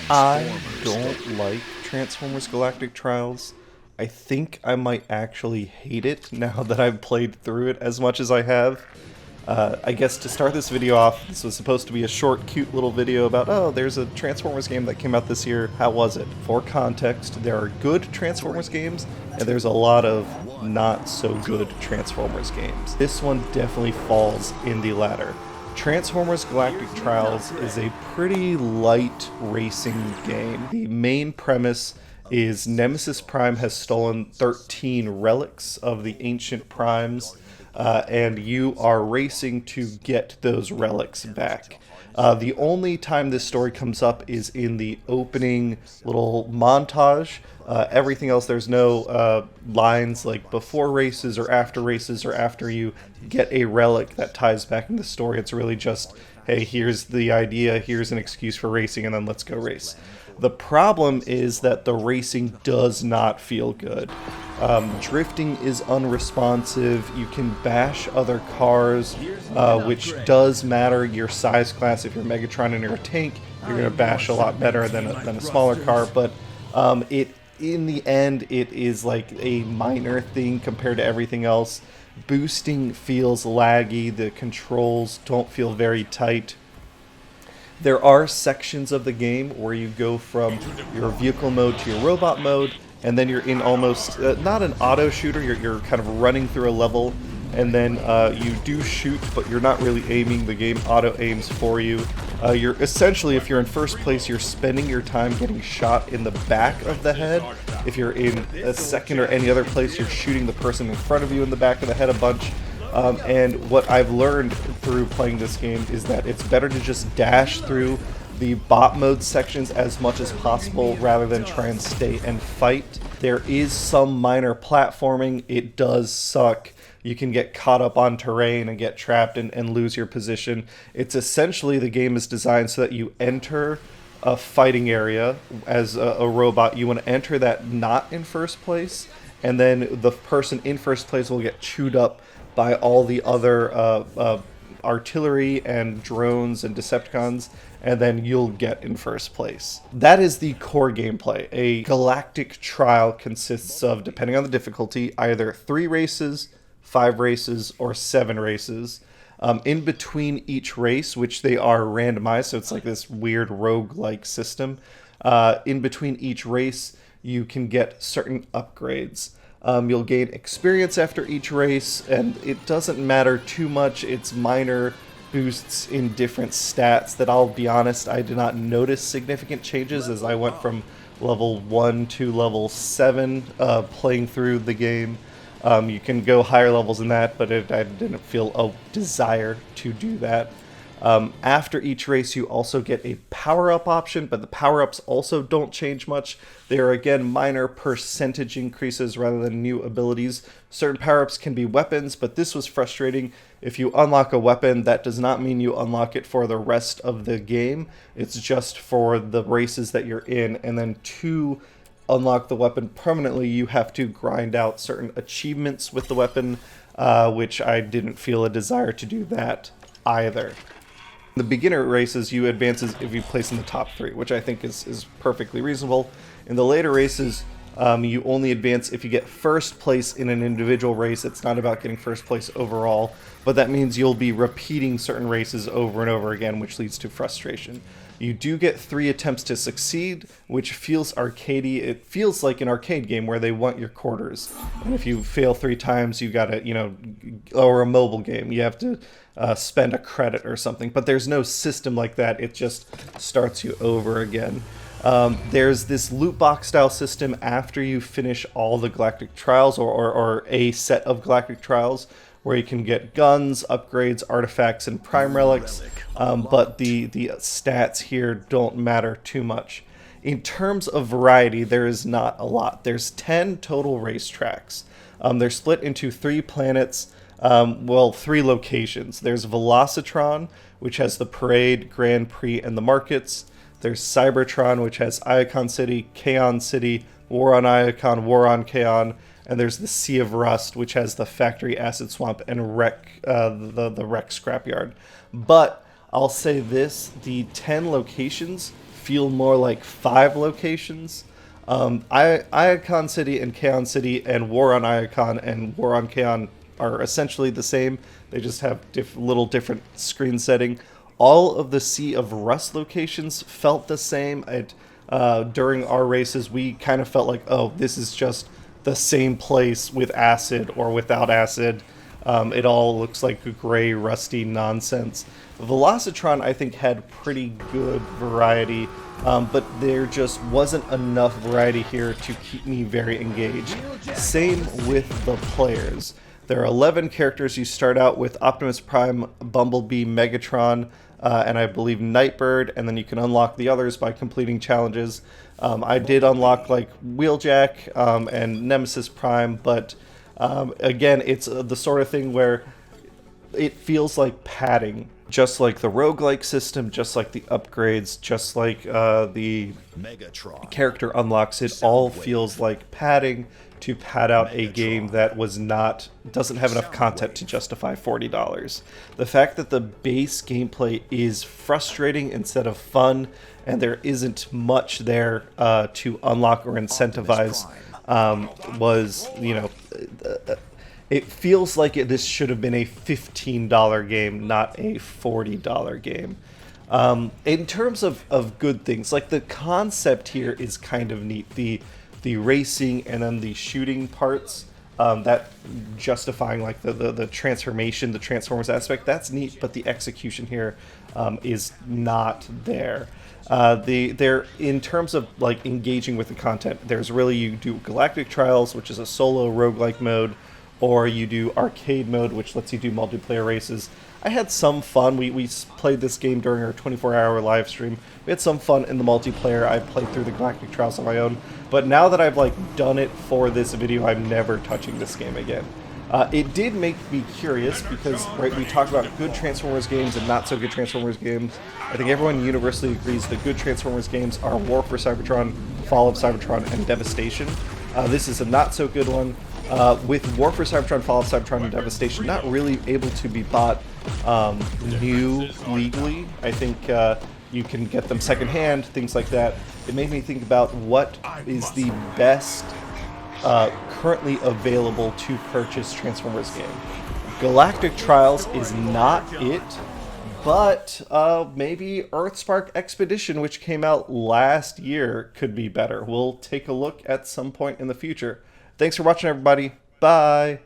I don't like Transformers Galactic Trials. I think I might actually hate it now that I've played through it as much as I have. I guess to start this video off, this was supposed to be a short, cute little video about, oh, there's a Transformers game that came out this year, how was it? For context, there are good Transformers games, and there's a lot of not so good Transformers games. This one definitely falls in the latter. Transformers Galactic Trials is a pretty light racing game. The main premise is Nemesis Prime has stolen 13 relics of the ancient primes, and you are racing to get those relics back. The only time this story comes up is in the opening little montage. Everything else, there's no lines like before races or after you get a relic that ties back in the story. It's really just, hey, here's the idea, here's an excuse for racing, and then let's go race. The problem is that the racing does not feel good. Drifting is unresponsive. You can bash other cars, which does matter. Your size class, if you're Megatron and you're a tank, you're going to bash a lot better than a smaller car. But in the end, it is like a minor thing compared to everything else. Boosting feels laggy. The controls don't feel very tight. There are sections of the game where you go from your vehicle mode to your robot mode, and then you're in almost, not an auto shooter, you're kind of running through a level, and then you do shoot, but you're not really aiming, the game auto aims for you. You're essentially, if you're in first place, you're spending your time getting shot in the back of the head. If you're in a second or any other place, you're shooting the person in front of you in the back of the head a bunch. And what I've learned through playing this game is that it's better to just dash through the bot mode sections as much as possible rather than try and stay and fight. There is some minor platforming. It does suck. You can get caught up on terrain and get trapped and lose your position. It's essentially, the game is designed so that you enter a fighting area as a robot. You want to enter that not in first place, and then the person in first place will get chewed up by all the other artillery and drones and Decepticons, and then you'll get in first place. That is the core gameplay. A galactic trial consists of, depending on the difficulty, either 3 races, 5 races, or 7 races. In between each race, which they are randomized, so it's like this weird rogue-like system, in between each race, you can get certain upgrades. You'll gain experience after each race, and it doesn't matter too much. It's minor boosts in different stats that, I'll be honest, I did not notice significant changes as I went from level 1 to level 7 playing through the game. You can go higher levels than that, but I didn't feel a desire to do that. After each race, you also get a power-up option, but the power-ups also don't change much. They are, again, minor percentage increases rather than new abilities. Certain power-ups can be weapons, but this was frustrating. If you unlock a weapon, that does not mean you unlock it for the rest of the game. It's just for the races that you're in, and then to unlock the weapon permanently, you have to grind out certain achievements with the weapon, which I didn't feel a desire to do that either. In the beginner races, you advance if you place in the top 3, which I think is perfectly reasonable. In the later races, you only advance if you get first place in an individual race. It's not about getting first place overall, but that means you'll be repeating certain races over and over again, which leads to frustration. You do get 3 attempts to succeed, which feels arcadey. It feels like an arcade game where they want your quarters. And if you fail 3 times, you gotta, or a mobile game, you have to spend a credit or something. But there's no system like that. It just starts you over again. There's this loot box style system after you finish all the Galactic Trials, or a set of Galactic Trials, where you can get guns, upgrades, artifacts, and prime relics, but the stats here don't matter too much. In terms of variety, there is not a lot. There's 10 total racetracks. They're split into 3 planets, 3 locations. There's Velocitron, which has the Parade, Grand Prix, and the markets. There's Cybertron, which has Iacon City, Kaon City, War on Iacon, War on Kaon, and there's the Sea of Rust, which has the Factory Acid Swamp and Wreck, the Wreck Scrapyard. But I'll say this, the 10 locations feel more like 5 locations. Iacon City and Kaon City and War on Iacon and War on Kaon are essentially the same. They just have little different screen setting. All of the Sea of Rust locations felt the same. During our races, we kind of felt like, oh, this is just the same place with acid or without acid. It all looks like gray, rusty nonsense. Velocitron, I think, had pretty good variety, but there just wasn't enough variety here to keep me very engaged. Same with the players. There are 11 characters. You start out with Optimus Prime, Bumblebee, Megatron, and I believe Nightbird, and then you can unlock the others by completing challenges. I did unlock like Wheeljack and Nemesis Prime, but again, it's the sort of thing where it feels like padding. Just like the roguelike system, just like the upgrades, just like the Megatron character unlocks, it all feels like padding to pad out a game that doesn't have enough content to justify $40. The fact that the base gameplay is frustrating instead of fun, and there isn't much there to unlock or incentivize, was, it feels like this should have been a $15 game, not a $40 game. In terms of good things, like the concept here is kind of neat. The racing and then the shooting parts, that justifying like the transformation, the Transformers aspect, that's neat, but the execution here is not there. In terms of like engaging with the content, there's really, you do Galactic Trials, which is a solo roguelike mode, or you do arcade mode, which lets you do multiplayer races. I had some fun. We played this game during our 24-hour live stream. We had some fun in the multiplayer. I played through the Galactic Trials on my own, but now that I've like done it for this video, I'm never touching this game again. It did make me curious because, right, we talk about good Transformers games and not so good Transformers games. I think everyone universally agrees that good Transformers games are War for Cybertron, Fall of Cybertron, and Devastation. This is a not so good one. With War for Cybertron, Fall of Cybertron, and Devastation not really able to be bought new legally. I think you can get them secondhand, things like that. It made me think about what is the best currently available to purchase Transformers game. Galactic Trials is not it, but maybe Earthspark Expedition, which came out last year, could be better. We'll take a look at some point in the future. Thanks for watching, everybody. Bye!